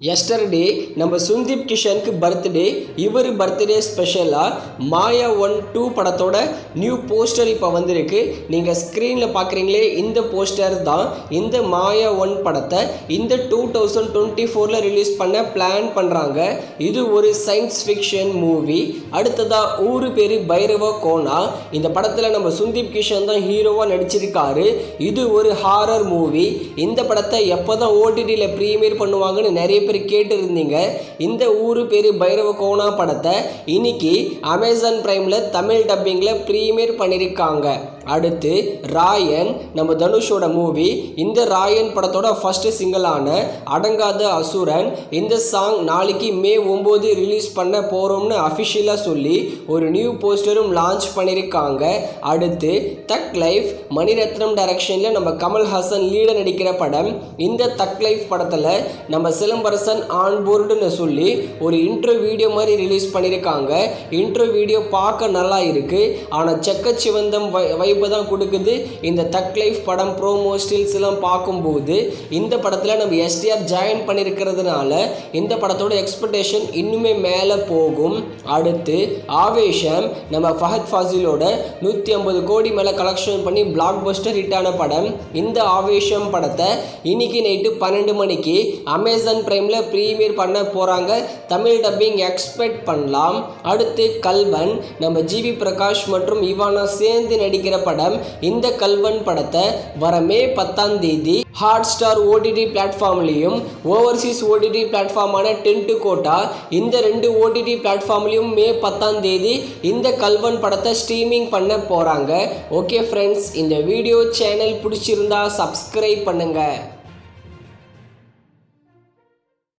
Yesterday நம்ம Sundeep கிஷனுக்கு birthday. இவர் birthday ஸ்பெஷலாக மாயா 1-2 படத்தோட நியூ போஸ்டர் இப்போ வந்திருக்கு. நீங்கள் ஸ்க்ரீனில் பார்க்குறீங்களே, இந்த போஸ்டர் தான் இந்த மாயா 1 படத்தை இந்த 2024 ரிலீஸ் பண்ண பிளான் பண்ணுறாங்க. இது ஒரு சயின்ஸ் ஃபிக்ஷன் மூவி. அடுத்ததாக ஊரு பேர் பைரவ கோனா. இந்த படத்தில் நம்ம சுந்தீப் கிஷன் தான் ஹீரோவாக நடிச்சிருக்காரு. இது ஒரு ஹாரர் மூவி. இந்த படத்தை எப்போ தான் ஓடிடியில் ப்ரீமியர் பண்ணுவாங்கன்னு நிறைய பேர் கேட்டு இருந்தீங்க. இந்த ஊரு பேரு பைரவ கோனா படத்தை இன்னைக்கு அமேசான் பிரைமில் தமிழ் டப்பிங்கில் ப்ரீமியர் பண்ணியிருக்காங்க. அடுத்து ராயன், நம்ம தனுஷோட மூவி. இந்த ராயன் படத்தோட ஃபர்ஸ்ட் சிங்கிளான அடங்காத அசுரன், இந்த சாங் நாளைக்கு மே 9 ரிலீஸ் பண்ண போகிறோம்னு அஃபிஷியலாக சொல்லி ஒரு நியூ போஸ்டரும் லான்ச் பண்ணியிருக்காங்க. அடுத்து தக் லைஃப், மணிரத்னம் டைரக்ஷனில் நம்ம கமல்ஹாசன் லீட நடிக்கிற படம். இந்த தக் லைஃப் படத்தில் நம்ம சிலம்பரசன் ஆன்போர்டுன்னு சொல்லி ஒரு இன்ட்ரோ வீடியோ மாதிரி ரிலீஸ் பண்ணியிருக்காங்க. இன்ட்ரோ வீடியோ பார்க்க நல்லா இருக்குது, ஆனால் செக்கச்சிவந்தம் வைப்பு தான் கொடுக்குது. இந்த தக் லைஃப் படம் ப்ரோமோ ஸ்டில்ஸ் எல்லாம் பார்க்கும்போது இந்த படத்தில் நம்ம எஸ்டிஆர் ஜாயின் பண்ணியிருக்கிறதுனால இந்த படத்தோட எக்ஸ்பெக்டேஷன் இன்னுமே மேலே போகும். அடுத்து ஆவேஷம், நம்ம ஃபஹத் ஃபாசிலோட 150 கோடி மேலே கலெக்ஷன் பண்ணி பிளாக் பஸ்டர் ஹிட்டான படம். இந்த ஆவேஷம் படத்தை இன்னைக்கு நைட்டு 12 மணிக்கு அமேசான் பிரைமில் ப்ரீமியர் பண்ண போகிறாங்க. தமிழ் டப்பிங் எக்ஸ்பெக்ட் பண்ணலாம். அடுத்து கல்வன், நம்ம ஜிவி பிரகாஷ் மற்றும் இவானா சேர்ந்து நடிக்கிற படம். இந்த கல்வன் படத்தை வர மே 10 ஹாட் ஸ்டார் ஓடிடி பிளாட்ஃபார்ம்லையும் ஓவர்சீஸ் ஓடிடி பிளாட்ஃபார்மான டென்ட் கோட்டா, இந்த 2 ஓடிடி பிளாட்ஃபார்ம்லையும் மே 10 இந்த கல்வன் படத்தை ஸ்ட்ரீமிங் பண்ண போகிறாங்க. ஓகே ஃப்ரெண்ட்ஸ், இந்த வீடியோ சேனல் பிடிச்சிருந்தா சப்ஸ்கிரைப் பண்ணுங்கள்.